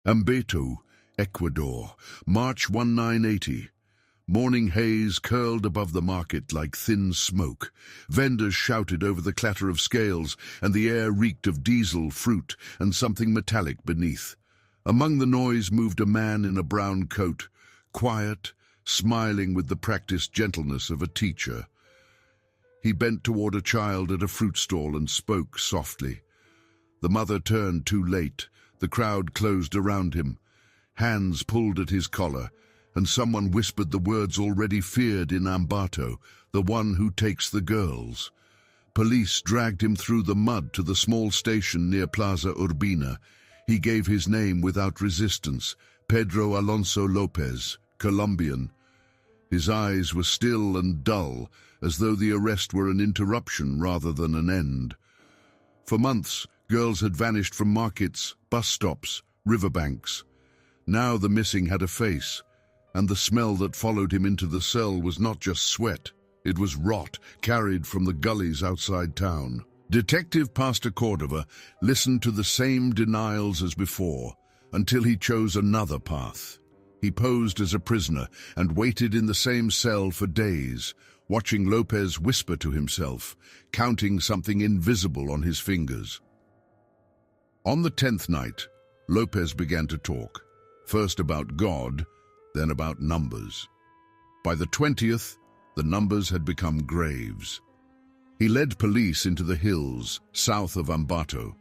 Ambato, Ecuador, March 1980. Morning haze curled above the market like thin smoke. Vendors shouted over the clatter of scales, and the air reeked of diesel, fruit, and something metallic beneath. Among the noise moved a man in a brown coat, quiet, smiling with the practiced gentleness of a teacher. He bent toward a child at a fruit stall and spoke softly. The mother turned too late. The crowd closed around him. Hands pulled at his collar, and someone whispered the words already feared in Ambato, the one who takes the girls. Police dragged him through the mud to the small station near Plaza Urbina. He gave his name without resistance, Pedro Alonso López, Colombian. His eyes were still and dull, as though the arrest were an interruption rather than an end. For months, girls had vanished from markets, bus stops, riverbanks. Now the missing had a face, and the smell that followed him into the cell was not just sweat, it was rot carried from the gullies outside town. Detective Pastor Cordova listened to the same denials as before, until he chose another path. He posed as a prisoner and waited in the same cell for days, watching López whisper to himself, counting something invisible on his fingers. On the 10th night, López began to talk, first about God, then about numbers. By the 20th, the numbers had become graves. He led police into the hills south of Ambato.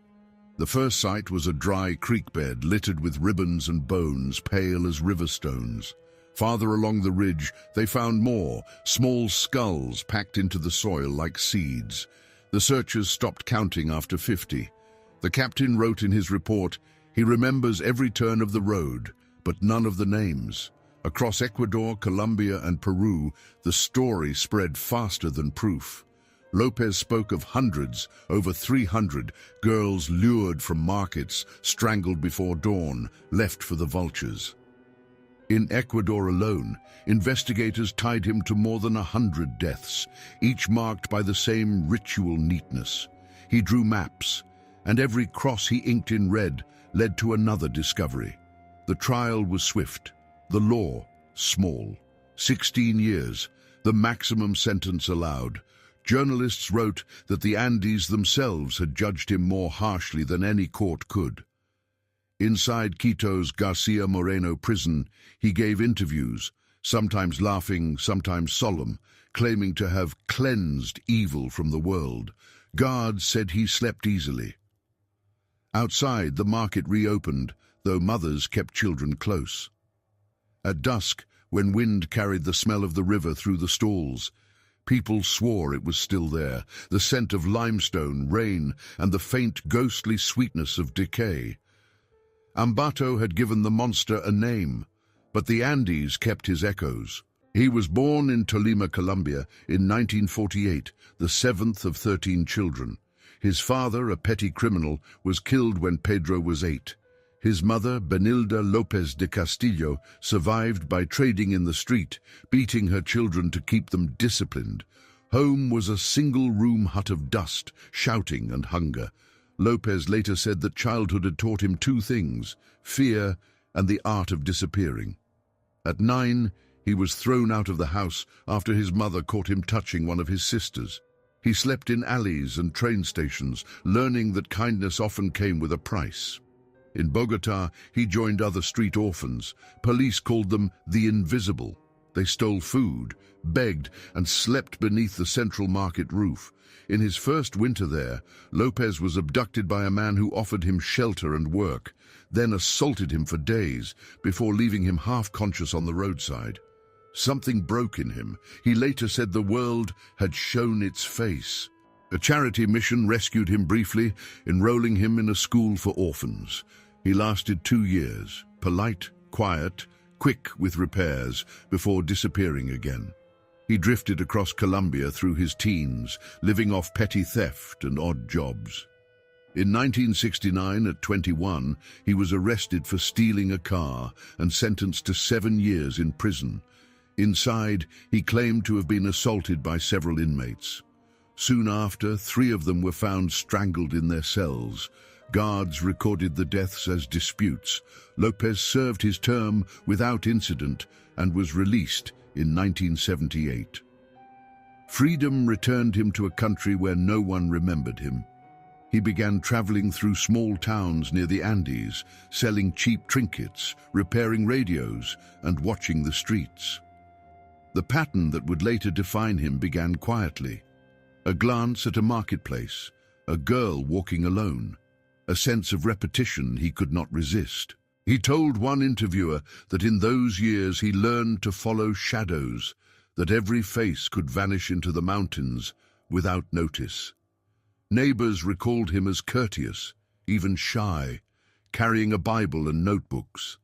The first sight was a dry creek bed littered with ribbons and bones, pale as river stones. Farther along the ridge, they found more, small skulls packed into the soil like seeds. The searchers stopped counting after 50. The captain wrote in his report, he remembers every turn of the road, but none of the names. Across Ecuador, Colombia, and Peru, the story spread faster than proof. López spoke of hundreds, over 300, girls lured from markets, strangled before dawn, left for the vultures. In Ecuador alone, investigators tied him to more than 100 deaths, each marked by the same ritual neatness. He drew maps, and every cross he inked in red led to another discovery. The trial was swift, the law small. 16 years, the maximum sentence allowed. Journalists wrote that the Andes themselves had judged him more harshly than any court could. Inside Quito's Garcia Moreno prison, he gave interviews, sometimes laughing, sometimes solemn, claiming to have cleansed evil from the world. Guards said he slept easily. Outside, the market reopened, though mothers kept children close. At dusk, when wind carried the smell of the river through the stalls, people swore it was still there, the scent of limestone, rain, and the faint ghostly sweetness of decay. Ambato had given the monster a name, but the Andes kept his echoes. He was born in Tolima, Colombia, in 1948, the 7th of 13 children. His father, a petty criminal, was killed when Pedro was 8. His mother, Benilda López de Castillo, survived by trading in the street, beating her children to keep them disciplined. Home was a single-room hut of dust, shouting and hunger. López later said that childhood had taught him two things, fear and the art of disappearing. At 9, he was thrown out of the house after his mother caught him touching one of his sisters. He slept in alleys and train stations, learning that kindness often came with a price. In Bogotá, he joined other street orphans. Police called them the Invisible. They stole food, begged, and slept beneath the central market roof. In his first winter there, López was abducted by a man who offered him shelter and work, then assaulted him for days before leaving him half-conscious on the roadside. Something broke in him. He later said the world had shown its face. A charity mission rescued him briefly, enrolling him in a school for orphans. He lasted 2 years, polite, quiet, quick with repairs, before disappearing again. He drifted across Colombia through his teens, living off petty theft and odd jobs. In 1969, at 21, he was arrested for stealing a car and sentenced to 7 years in prison. Inside, he claimed to have been assaulted by several inmates. Soon after, 3 of them were found strangled in their cells. Guards recorded the deaths as disputes. Lopez served his term without incident and was released in 1978. Freedom returned him to a country where no one remembered him. He began traveling through small towns near the Andes, selling cheap trinkets, repairing radios, and watching the streets. The pattern that would later define him began quietly. A glance at a marketplace, a girl walking alone, a sense of repetition he could not resist. He told one interviewer that in those years he learned to follow shadows, that every face could vanish into the mountains without notice. Neighbors recalled him as courteous, even shy, carrying a Bible and notebooks.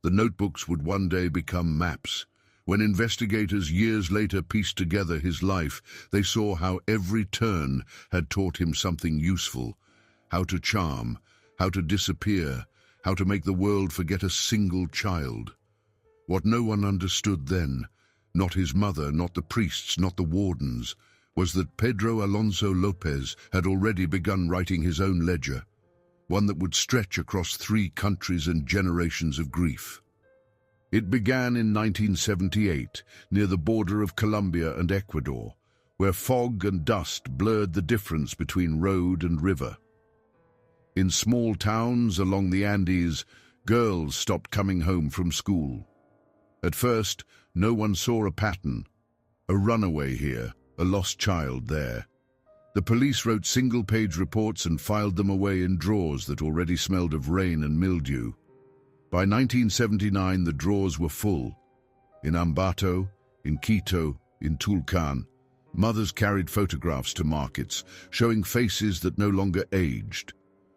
The notebooks would one day become maps. When investigators years later pieced together his life, they saw how every turn had taught him something useful: how to charm, how to disappear, how to make the world forget a single child. What no one understood then, not his mother, not the priests, not the wardens, was that Pedro Alonso López had already begun writing his own ledger, one that would stretch across 3 countries and generations of grief. It began in 1978, near the border of Colombia and Ecuador, where fog and dust blurred the difference between road and river. In small towns along the Andes, girls stopped coming home from school. At first, no one saw a pattern: a runaway here, a lost child there. The police wrote single-page reports and filed them away in drawers that already smelled of rain and mildew. By 1979, the drawers were full. In Ambato, in Quito, in Tulcan, mothers carried photographs to markets, showing faces that no longer aged.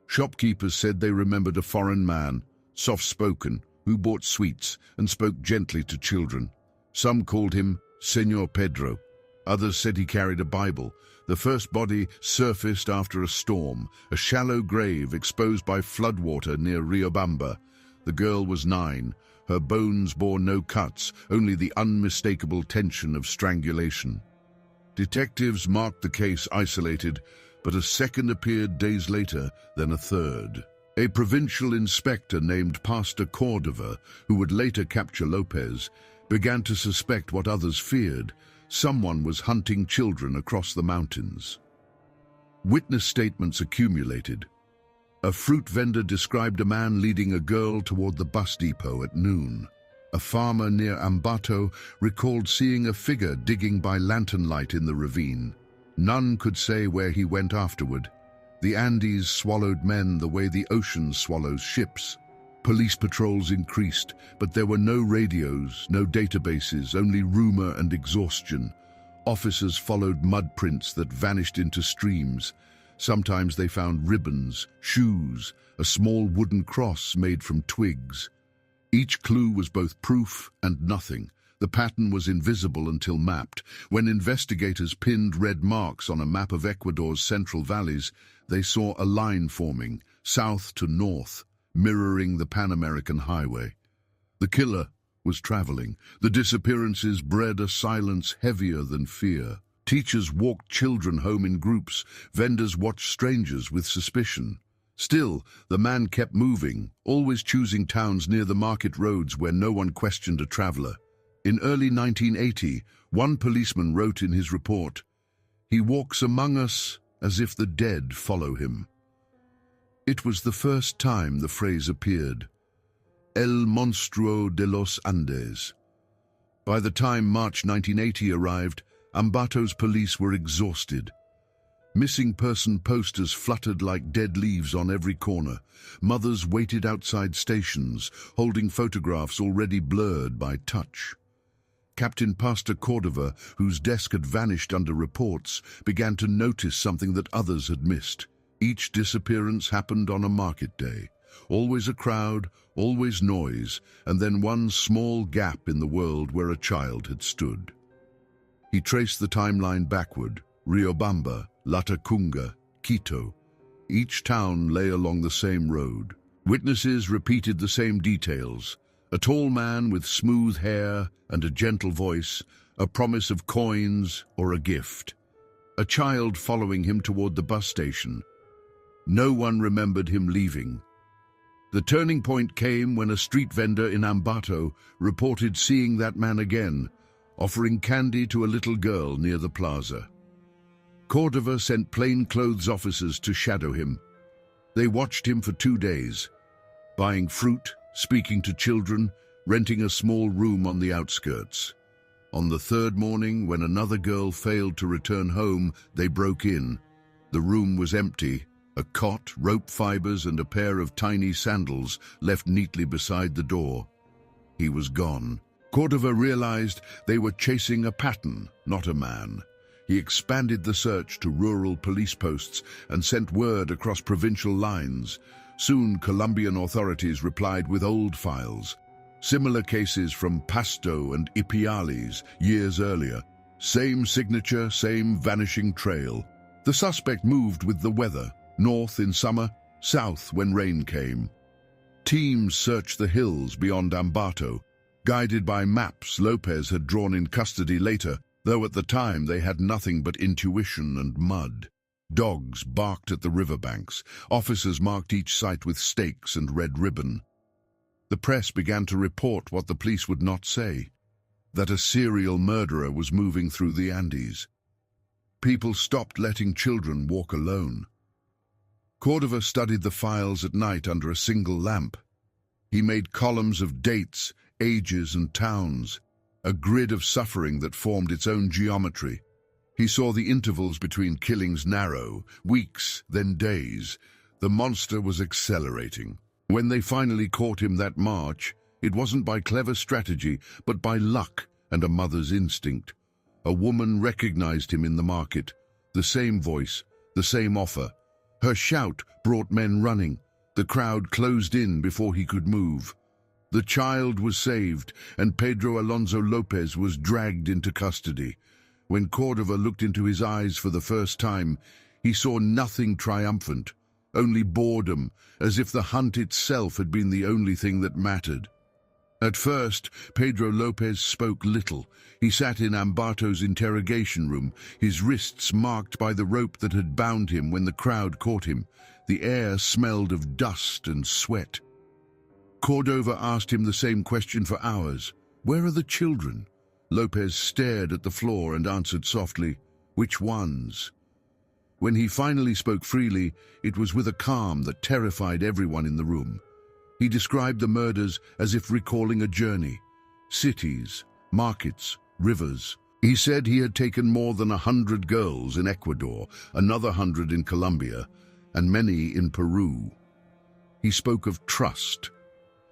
Shopkeepers said they remembered a foreign man, soft-spoken, who bought sweets and spoke gently to children. Some called him Señor Pedro. Others said he carried a Bible. The first body surfaced after a storm, a shallow grave exposed by floodwater near Riobamba. The girl was 9. Her bones bore no cuts, only the unmistakable tension of strangulation. Detectives marked the case isolated, but a second appeared days later, then a third. A provincial inspector named Pastor Cordova, who would later capture Lopez, began to suspect what others feared: someone was hunting children across the mountains. Witness statements accumulated. A fruit vendor described a man leading a girl toward the bus depot at noon. A farmer near Ambato recalled seeing a figure digging by lantern light in the ravine. None could say where he went afterward. The Andes swallowed men the way the ocean swallows ships. Police patrols increased, but there were no radios, no databases, only rumor and exhaustion. Officers followed mud prints that vanished into streams. Sometimes they found ribbons, shoes, a small wooden cross made from twigs. Each clue was both proof and nothing. The pattern was invisible until mapped. When investigators pinned red marks on a map of Ecuador's central valleys, they saw a line forming, south to north, mirroring the Pan-American highway. The killer was traveling. The disappearances bred a silence heavier than fear. Teachers walked children home in groups. Vendors watched strangers with suspicion. Still, the man kept moving, always choosing towns near the market roads where no one questioned a traveler. In early 1980, one policeman wrote in his report, "He walks among us as if the dead follow him." It was the first time the phrase appeared. El monstruo de los Andes. By the time March 1980 arrived, Ambato's police were exhausted. Missing person posters fluttered like dead leaves on every corner. Mothers waited outside stations, holding photographs already blurred by touch. Captain Pastor Cordova, whose desk had vanished under reports, began to notice something that others had missed. Each disappearance happened on a market day. Always a crowd, always noise, and then one small gap in the world where a child had stood. He traced the timeline backward: Riobamba, Latacunga, Quito. Each town lay along the same road. Witnesses repeated the same details: a tall man with smooth hair and a gentle voice, a promise of coins or a gift. A child following him toward the bus station. No one remembered him leaving. The turning point came when a street vendor in Ambato reported seeing that man again, offering candy to a little girl near the plaza. Cordova sent plainclothes officers to shadow him. They watched him for 2 days, buying fruit, speaking to children, renting a small room on the outskirts. On the third morning, when another girl failed to return home, they broke in. The room was empty. A cot, rope fibers, and a pair of tiny sandals left neatly beside the door. He was gone. Cordova realized they were chasing a pattern, not a man. He expanded the search to rural police posts and sent word across provincial lines. Soon, Colombian authorities replied with old files. Similar cases from Pasto and Ipiales years earlier. Same signature, same vanishing trail. The suspect moved with the weather. North in summer, south when rain came. Teams searched the hills beyond Ambato. Guided by maps Lopez had drawn in custody later, though at the time they had nothing but intuition and mud. Dogs barked at the riverbanks. Officers marked each site with stakes and red ribbon. The press began to report what the police would not say, that a serial murderer was moving through the Andes. People stopped letting children walk alone. Cordova studied the files at night under a single lamp. He made columns of dates, ages, and towns, a grid of suffering that formed its own geometry. He saw the intervals between killings narrow, weeks, then days. The monster was accelerating. When they finally caught him that March, it wasn't by clever strategy, but by luck and a mother's instinct. A woman recognized him in the market, the same voice, the same offer. Her shout brought men running. The crowd closed in before he could move. The child was saved, and Pedro Alonso López was dragged into custody. When Cordova looked into his eyes for the first time, he saw nothing triumphant, only boredom, as if the hunt itself had been the only thing that mattered. At first, Pedro López spoke little. He sat in Ambato's interrogation room, his wrists marked by the rope that had bound him when the crowd caught him. The air smelled of dust and sweat. Cordova asked him the same question for hours. "Where are the children?" López stared at the floor and answered softly, "Which ones?" When he finally spoke freely, it was with a calm that terrified everyone in the room. He described the murders as if recalling a journey. Cities, markets, rivers. He said he had taken more than 100 girls in Ecuador, another 100 in Colombia, and many in Peru. He spoke of trust,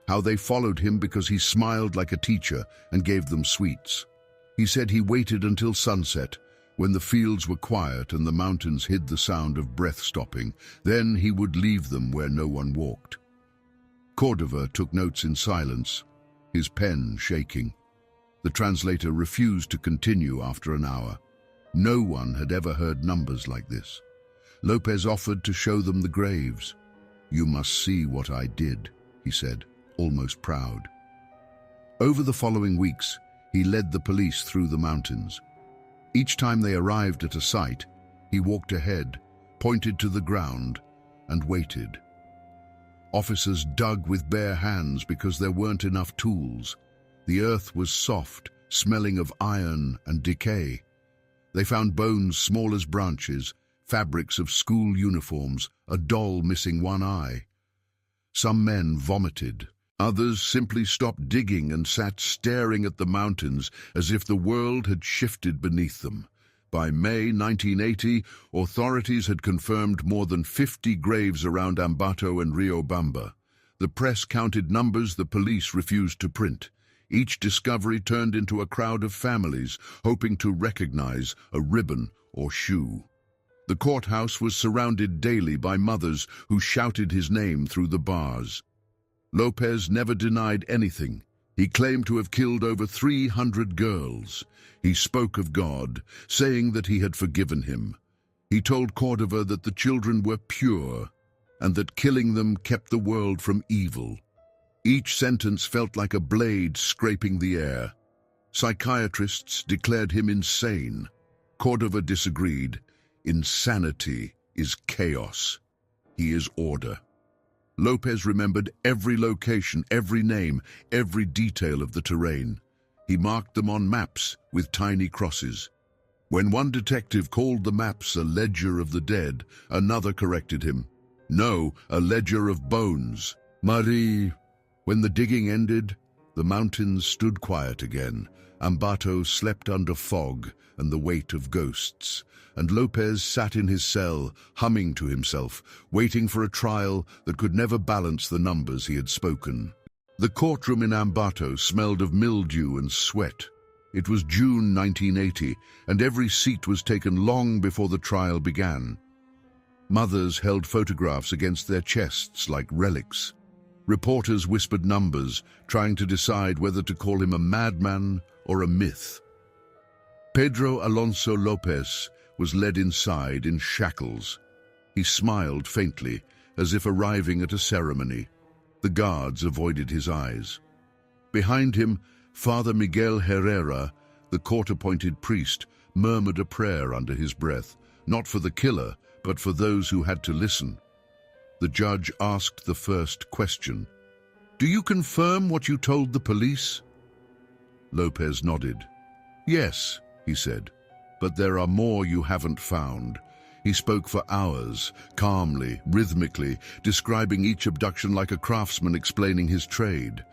how they followed him because he smiled like a teacher and gave them sweets. He said he waited until sunset, when the fields were quiet and the mountains hid the sound of breath stopping. Then he would leave them where no one walked. Cordova took notes in silence, his pen shaking. The translator refused to continue after an hour. No one had ever heard numbers like this. López offered to show them the graves. "You must see what I did," he said, almost proud. Over the following weeks, he led the police through the mountains. Each time they arrived at a site, he walked ahead, pointed to the ground, and waited. Officers dug with bare hands because there weren't enough tools. The earth was soft, smelling of iron and decay. They found bones small as branches, fabrics of school uniforms, a doll missing one eye. Some men vomited. Others simply stopped digging and sat staring at the mountains as if the world had shifted beneath them. By May 1980, authorities had confirmed more than 50 graves around Ambato and Riobamba. The press counted numbers the police refused to print. Each discovery turned into a crowd of families hoping to recognize a ribbon or shoe. The courthouse was surrounded daily by mothers who shouted his name through the bars. López never denied anything. He claimed to have killed over 300 girls. He spoke of God, saying that he had forgiven him. He told Cordova that the children were pure and that killing them kept the world from evil. Each sentence felt like a blade scraping the air. Psychiatrists declared him insane. Cordova disagreed. Insanity is chaos. He is order. López remembered every location, every name, every detail of the terrain. He marked them on maps with tiny crosses. When one detective called the maps a ledger of the dead, another corrected him. No, a ledger of bones. Marie. When the digging ended, the mountains stood quiet again. Ambato slept under fog and the weight of ghosts, and López sat in his cell, humming to himself, waiting for a trial that could never balance the numbers he had spoken. The courtroom in Ambato smelled of mildew and sweat. It was June 1980, and every seat was taken long before the trial began. Mothers held photographs against their chests like relics. Reporters whispered numbers, trying to decide whether to call him a madman or a myth. Pedro Alonso López was led inside in shackles. He smiled faintly, as if arriving at a ceremony. The guards avoided his eyes. Behind him, Father Miguel Herrera, the court-appointed priest, murmured a prayer under his breath, not for the killer, but for those who had to listen. The judge asked the first question. "Do you confirm what you told the police?" López nodded. "Yes," he said, "but there are more you haven't found." He spoke for hours, calmly, rhythmically, describing each abduction like a craftsman explaining his trade.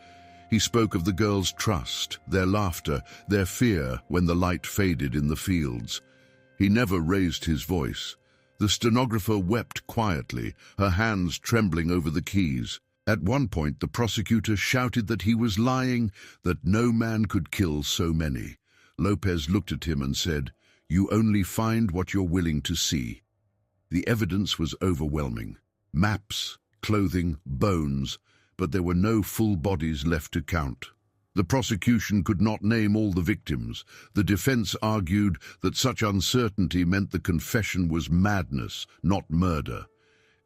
He spoke of the girls' trust, their laughter, their fear when the light faded in the fields. He never raised his voice. The stenographer wept quietly, her hands trembling over the keys. At one point, the prosecutor shouted that he was lying, that no man could kill so many. López looked at him and said, "You only find what you're willing to see." The evidence was overwhelming. Maps, clothing, bones, but there were no full bodies left to count. The prosecution could not name all the victims. The defense argued that such uncertainty meant the confession was madness, not murder.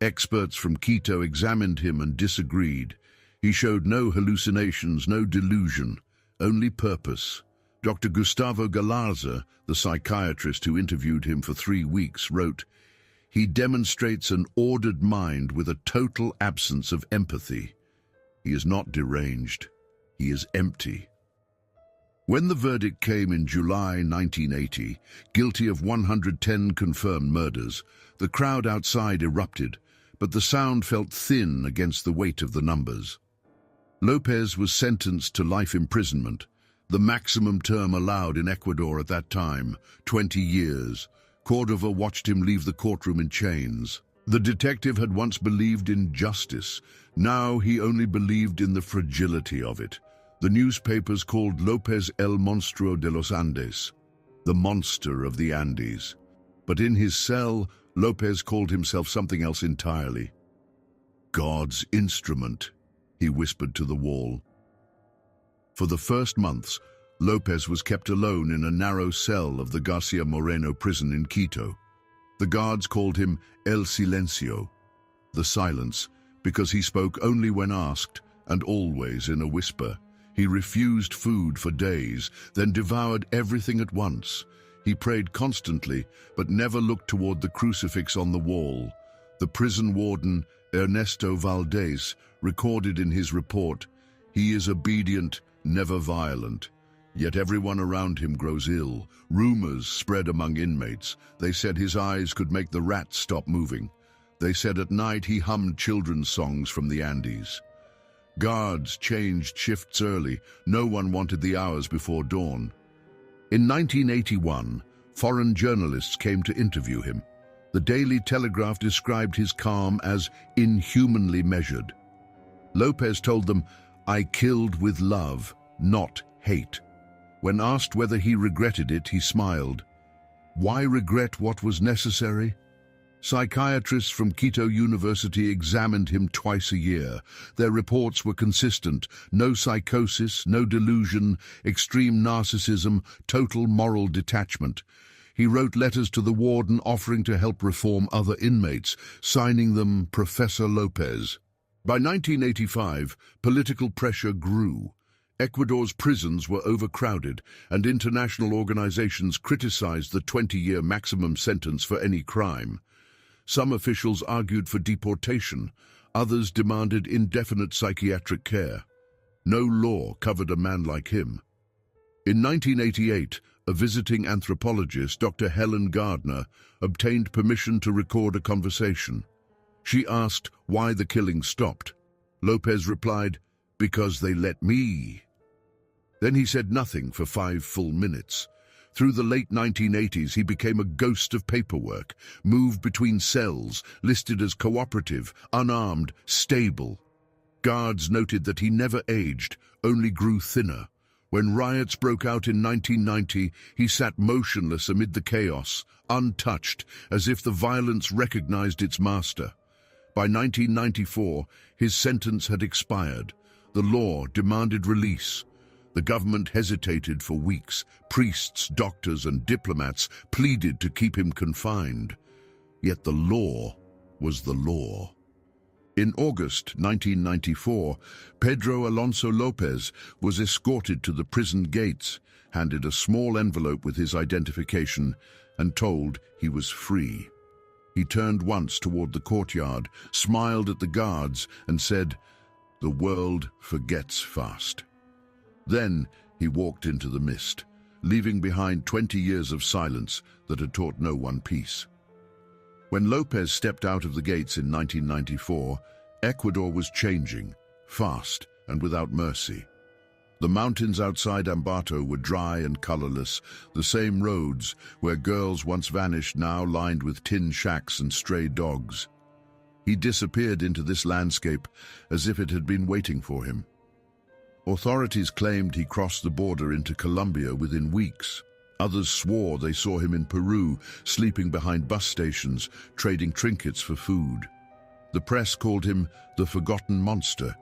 Experts from Quito examined him and disagreed. He showed no hallucinations, no delusion, only purpose. Dr. Gustavo Galarza, the psychiatrist who interviewed him for 3 weeks, wrote, "He demonstrates an ordered mind with a total absence of empathy. He is not deranged. He is empty." When the verdict came in July 1980, guilty of 110 confirmed murders, the crowd outside erupted, but the sound felt thin against the weight of the numbers. López was sentenced to life imprisonment, the maximum term allowed in Ecuador at that time, 20 years. Cordova watched him leave the courtroom in chains. The detective had once believed in justice. Now he only believed in the fragility of it. The newspapers called López el monstruo de los Andes, the monster of the Andes. But in his cell, López called himself something else entirely. "God's instrument," he whispered to the wall. For the first months, López was kept alone in a narrow cell of the Garcia Moreno prison in Quito. The guards called him El Silencio, the silence, because he spoke only when asked, and always in a whisper. He refused food for days, then devoured everything at once. He prayed constantly, but never looked toward the crucifix on the wall. The prison warden, Ernesto Valdés, recorded in his report, "He is obedient, never violent. Yet everyone around him grows ill. Rumors spread among inmates. They said his eyes could make the rats stop moving. They said at night he hummed children's songs from the Andes. Guards changed shifts early. No one wanted the hours before dawn." In 1981, foreign journalists came to interview him. The Daily Telegraph described his calm as inhumanly measured. López told them, "I killed with love, not hate." When asked whether he regretted it, he smiled. Why regret what was necessary? Psychiatrists from Quito University examined him twice a year. Their reports were consistent: no psychosis, no delusion, extreme narcissism, total moral detachment. He wrote letters to the warden offering to help reform other inmates, signing them Professor López. By 1985, political pressure grew. Ecuador's prisons were overcrowded, and international organizations criticized the 20-year maximum sentence for any crime. Some officials argued for deportation, others demanded indefinite psychiatric care. No law covered a man like him. In 1988, a visiting anthropologist, Dr. Helen Gardner, obtained permission to record a conversation. She asked why the killing stopped. López replied, "Because they let me." Then he said nothing for 5 full minutes. Through the late 1980s, he became a ghost of paperwork, moved between cells, listed as cooperative, unarmed, stable. Guards noted that he never aged, only grew thinner. When riots broke out in 1990, he sat motionless amid the chaos, untouched, as if the violence recognized its master. By 1994, his sentence had expired. The law demanded release. The government hesitated for weeks. Priests, doctors, and diplomats pleaded to keep him confined. Yet the law was the law. In August 1994, Pedro Alonso López was escorted to the prison gates, handed a small envelope with his identification, and told he was free. He turned once toward the courtyard, smiled at the guards, and said, "The world forgets fast." Then he walked into the mist, leaving behind 20 years of silence that had taught no one peace. When López stepped out of the gates in 1994, Ecuador was changing, fast and without mercy. The mountains outside Ambato were dry and colorless, the same roads where girls once vanished now lined with tin shacks and stray dogs. He disappeared into this landscape as if it had been waiting for him. Authorities claimed he crossed the border into Colombia within weeks. Others swore they saw him in Peru, sleeping behind bus stations, trading trinkets for food. The press called him the forgotten monster,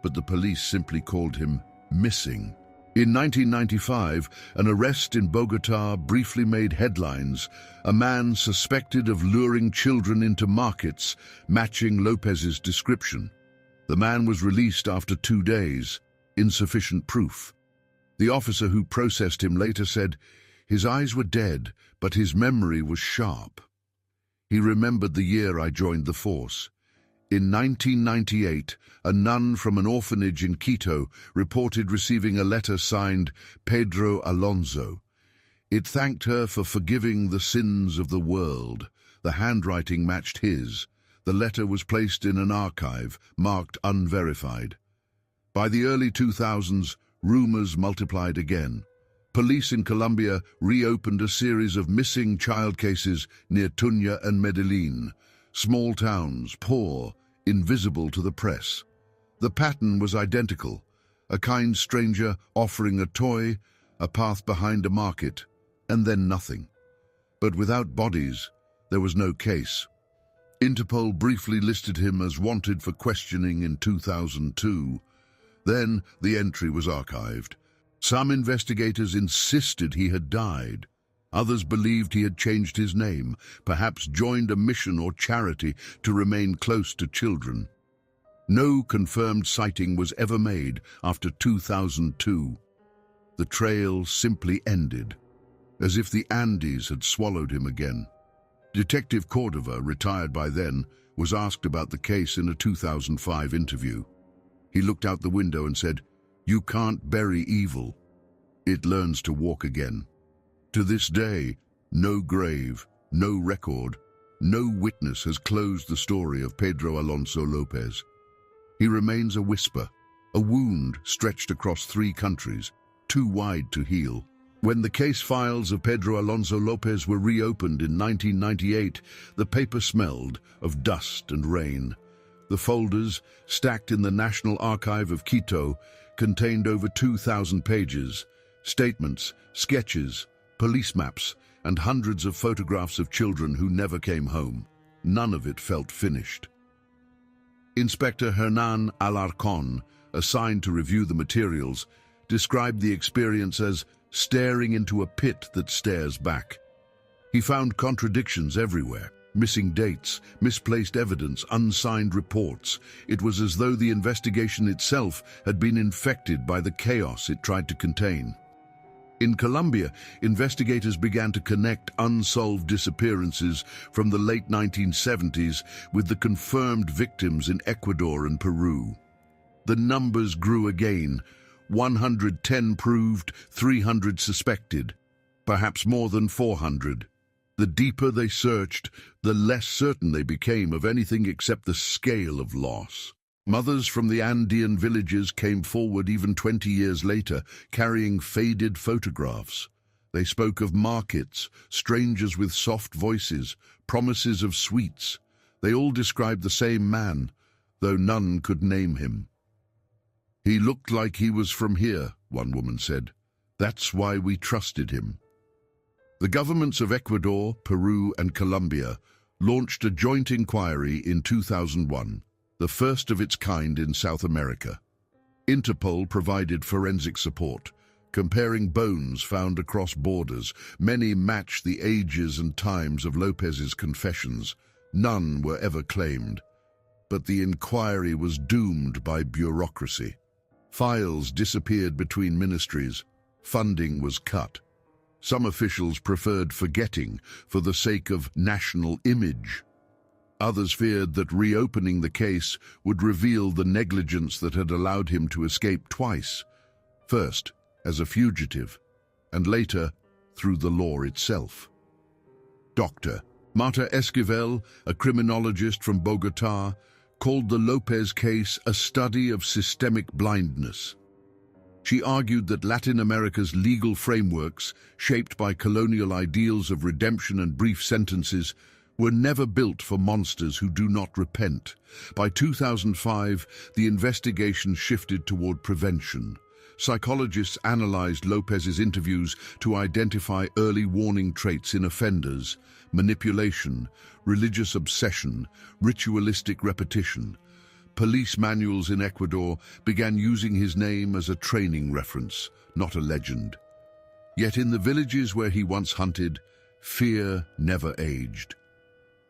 but the police simply called him missing. In 1995, an arrest in Bogotá briefly made headlines. A man suspected of luring children into markets, matching López's description. The man was released after 2 days. Insufficient proof. The officer who processed him later said, "His eyes were dead, but his memory was sharp." He remembered the year I joined the force. In 1998, a nun from an orphanage in Quito reported receiving a letter signed Pedro Alonso. It thanked her for forgiving the sins of the world. The handwriting matched his. The letter was placed in an archive, marked unverified. By the early 2000s, rumors multiplied again. Police in Colombia reopened a series of missing child cases near Tunya and Medellin. Small towns, poor, invisible to the press. The pattern was identical. A kind stranger offering a toy, a path behind a market, and then nothing. But without bodies, there was no case. Interpol briefly listed him as wanted for questioning in 2002. Then the entry was archived. Some investigators insisted he had died. Others believed he had changed his name, perhaps joined a mission or charity to remain close to children. No confirmed sighting was ever made after 2002. The trail simply ended, as if the Andes had swallowed him again. Detective Cordova, retired by then, was asked about the case in a 2005 interview. He looked out the window and said, "You can't bury evil. It learns to walk again." To this day, no grave, no record, no witness has closed the story of Pedro Alonso López. He remains a whisper, a wound stretched across 3 countries, too wide to heal. When the case files of Pedro Alonso López were reopened in 1998, the paper smelled of dust and rain. The folders, stacked in the National Archive of Quito, contained over 2,000 pages, statements, sketches, police maps, and hundreds of photographs of children who never came home. None of it felt finished. Inspector Hernán Alarcón, assigned to review the materials, described the experience as staring into a pit that stares back. He found contradictions everywhere. Missing dates, misplaced evidence, unsigned reports. It was as though the investigation itself had been infected by the chaos it tried to contain. In Colombia, investigators began to connect unsolved disappearances from the late 1970s with the confirmed victims in Ecuador and Peru. The numbers grew again. 110 proved, 300 suspected, perhaps more than 400. The deeper they searched, the less certain they became of anything except the scale of loss. Mothers from the Andean villages came forward even 20 years later, carrying faded photographs. They spoke of markets, strangers with soft voices, promises of sweets. They all described the same man, though none could name him. "He looked like he was from here," one woman said. "That's why we trusted him." The governments of Ecuador, Peru, and Colombia launched a joint inquiry in 2001, the first of its kind in South America. Interpol provided forensic support, comparing bones found across borders. Many matched the ages and times of Lopez's confessions. None were ever claimed. But the inquiry was doomed by bureaucracy. Files disappeared between ministries. Funding was cut. Some officials preferred forgetting for the sake of national image. Others feared that reopening the case would reveal the negligence that had allowed him to escape twice, first as a fugitive, and later through the law itself. Dr. Marta Esquivel, a criminologist from Bogotá, called the Lopez case a study of systemic blindness. She argued that Latin America's legal frameworks, shaped by colonial ideals of redemption and brief sentences, were never built for monsters who do not repent. By 2005, the investigation shifted toward prevention. Psychologists analyzed Lopez's interviews to identify early warning traits in offenders: manipulation, religious obsession, ritualistic repetition. Police manuals in Ecuador began using his name as a training reference, not a legend. Yet in the villages where he once hunted, fear never aged.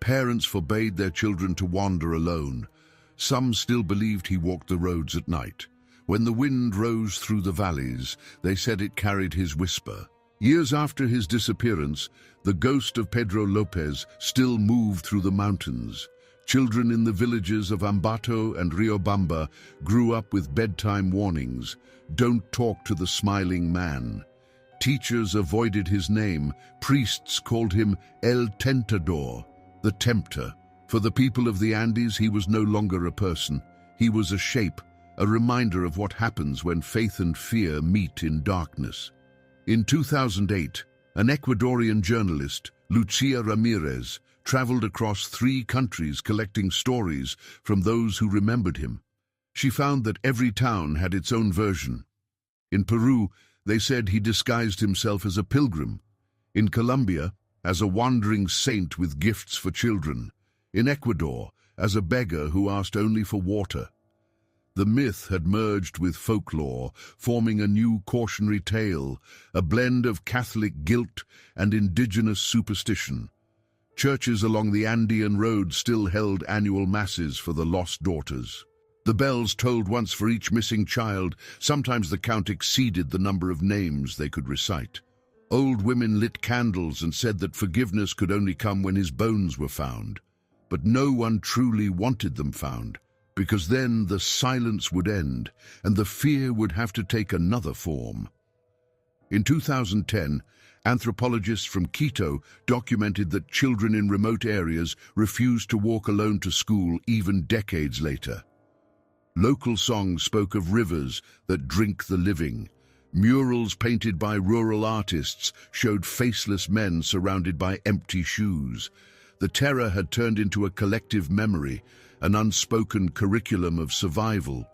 Parents forbade their children to wander alone. Some still believed he walked the roads at night. When the wind rose through the valleys, they said it carried his whisper. Years after his disappearance, the ghost of Pedro Lopez still moved through the mountains. Children in the villages of Ambato and Riobamba grew up with bedtime warnings: "Don't talk to the smiling man." Teachers avoided his name. Priests called him El Tentador, the tempter. For the people of the Andes, he was no longer a person. He was a shape, a reminder of what happens when faith and fear meet in darkness. In 2008, an Ecuadorian journalist, Lucia Ramirez, traveled across 3 countries collecting stories from those who remembered him. She found that every town had its own version. In Peru, they said he disguised himself as a pilgrim. In Colombia, as a wandering saint with gifts for children. In Ecuador, as a beggar who asked only for water. The myth had merged with folklore, forming a new cautionary tale, a blend of Catholic guilt and indigenous superstition. Churches along the Andean road still held annual masses for the lost daughters. The bells tolled once for each missing child. Sometimes the count exceeded the number of names they could recite. Old women lit candles and said that forgiveness could only come when his bones were found. But no one truly wanted them found, because then the silence would end and the fear would have to take another form. In 2010, anthropologists from Quito documented that children in remote areas refused to walk alone to school even decades later. Local songs spoke of rivers that drink the living. Murals painted by rural artists showed faceless men surrounded by empty shoes. The terror had turned into a collective memory, an unspoken curriculum of survival.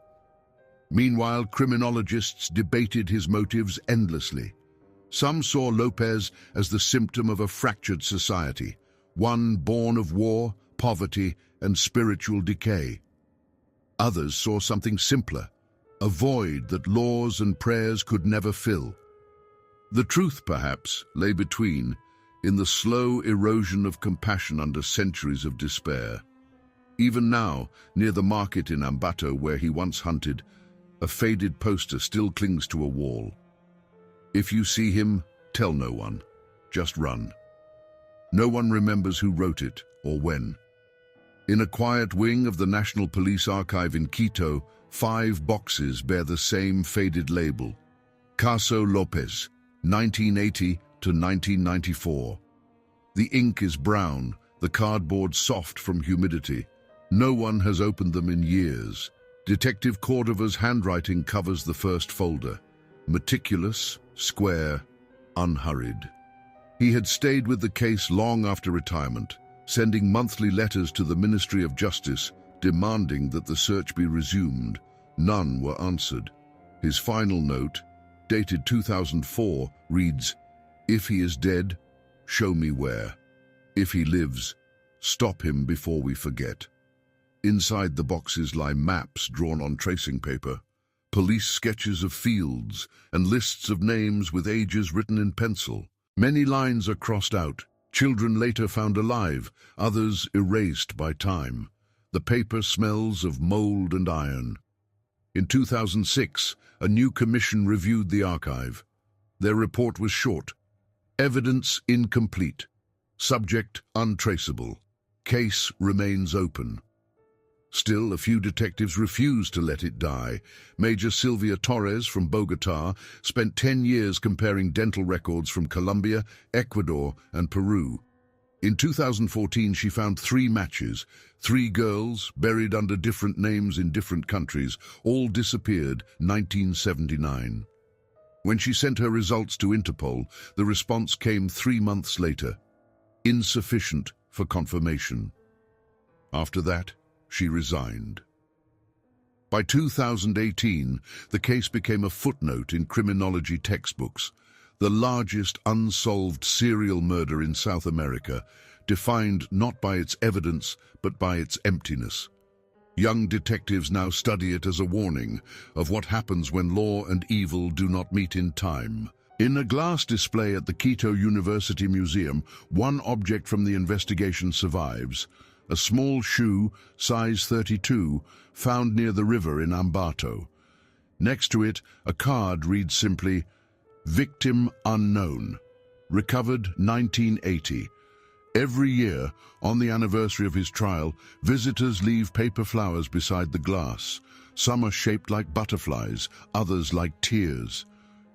Meanwhile, criminologists debated his motives endlessly. Some saw Lopez as the symptom of a fractured society, one born of war, poverty, and spiritual decay. Others saw something simpler, a void that laws and prayers could never fill. The truth, perhaps, lay between, in the slow erosion of compassion under centuries of despair. Even now, near the market in Ambato where he once hunted, a faded poster still clings to a wall. If you see him, tell no one. Just run. No one remembers who wrote it or when. In a quiet wing of the National Police Archive in Quito, 5 boxes bear the same faded label. Caso López, 1980 to 1994. The ink is brown, the cardboard soft from humidity. No one has opened them in years. Detective Cordova's handwriting covers the first folder. Meticulous, square, unhurried. He had stayed with the case long after retirement, sending monthly letters to the Ministry of Justice demanding that the search be resumed. None were answered. His final note, dated 2004, reads, "If he is dead, show me where. If he lives, stop him before we forget." Inside the boxes lie maps drawn on tracing paper, police sketches of fields, and lists of names with ages written in pencil. Many lines are crossed out, children later found alive, others erased by time. The paper smells of mold and iron. In 2006, a new commission reviewed the archive. Their report was short. Evidence incomplete. Subject untraceable. Case remains open. Still, a few detectives refused to let it die. Major Sylvia Torres from Bogotá spent 10 years comparing dental records from Colombia, Ecuador, and Peru. In 2014, she found 3 matches, 3 girls buried under different names in different countries, all disappeared 1979. When she sent her results to Interpol, the response came 3 months later. Insufficient for confirmation. After that, she resigned. By 2018, the case became a footnote in criminology textbooks, the largest unsolved serial murder in South America, defined not by its evidence, but by its emptiness. Young detectives now study it as a warning of what happens when law and evil do not meet in time. In a glass display at the Quito University Museum, one object from the investigation survives: a small shoe, size 32, found near the river in Ambato. Next to it, a card reads simply, "Victim unknown. Recovered 1980. Every year, on the anniversary of his trial, visitors leave paper flowers beside the glass. Some are shaped like butterflies, others like tears.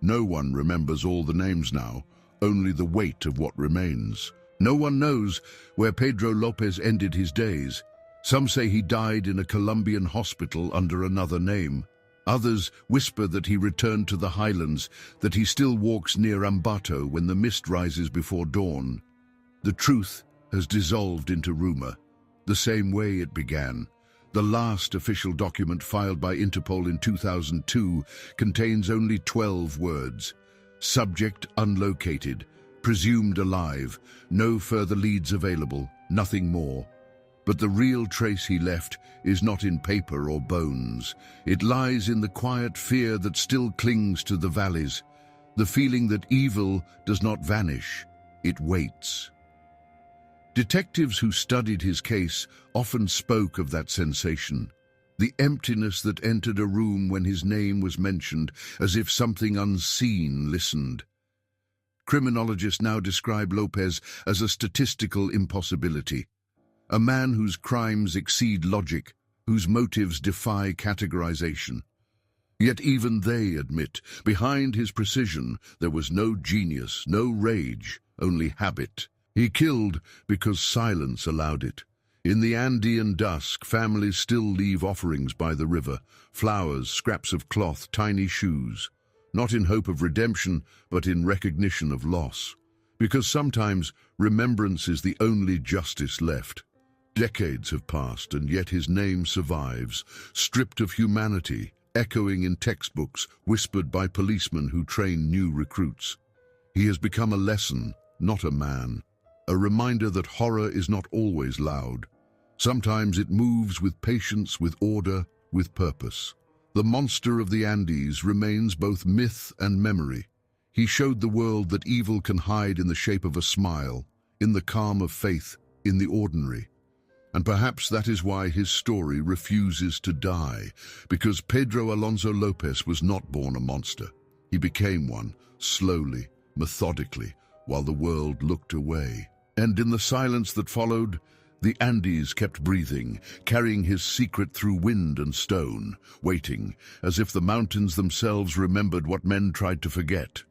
No one remembers all the names now, only the weight of what remains. No one knows where Pedro López ended his days. Some say he died in a Colombian hospital under another name. Others whisper that he returned to the highlands, that he still walks near Ambato when the mist rises before dawn. The truth has dissolved into rumor, the same way it began. The last official document filed by Interpol in 2002 contains only 12 words. Subject unlocated, presumed alive, no further leads available, nothing more. But the real trace he left is not in paper or bones. It lies in the quiet fear that still clings to the valleys, the feeling that evil does not vanish, it waits. Detectives who studied his case often spoke of that sensation, the emptiness that entered a room when his name was mentioned, as if something unseen listened. Criminologists now describe López as a statistical impossibility, a man whose crimes exceed logic, whose motives defy categorization. Yet even they admit, behind his precision, there was no genius, no rage, only habit. He killed because silence allowed it. In the Andean dusk, families still leave offerings by the river, flowers, scraps of cloth, tiny shoes, not in hope of redemption, but in recognition of loss. Because sometimes remembrance is the only justice left. Decades have passed, and yet his name survives, stripped of humanity, echoing in textbooks, whispered by policemen who train new recruits. He has become a lesson, not a man. A reminder that horror is not always loud. Sometimes it moves with patience, with order, with purpose. The monster of the Andes remains both myth and memory. He showed the world that evil can hide in the shape of a smile, in the calm of faith, in the ordinary. And perhaps that is why his story refuses to die, because Pedro Alonso López was not born a monster. He became one, slowly, methodically, while the world looked away. And in the silence that followed, the Andes kept breathing, carrying his secret through wind and stone, waiting, as if the mountains themselves remembered what men tried to forget.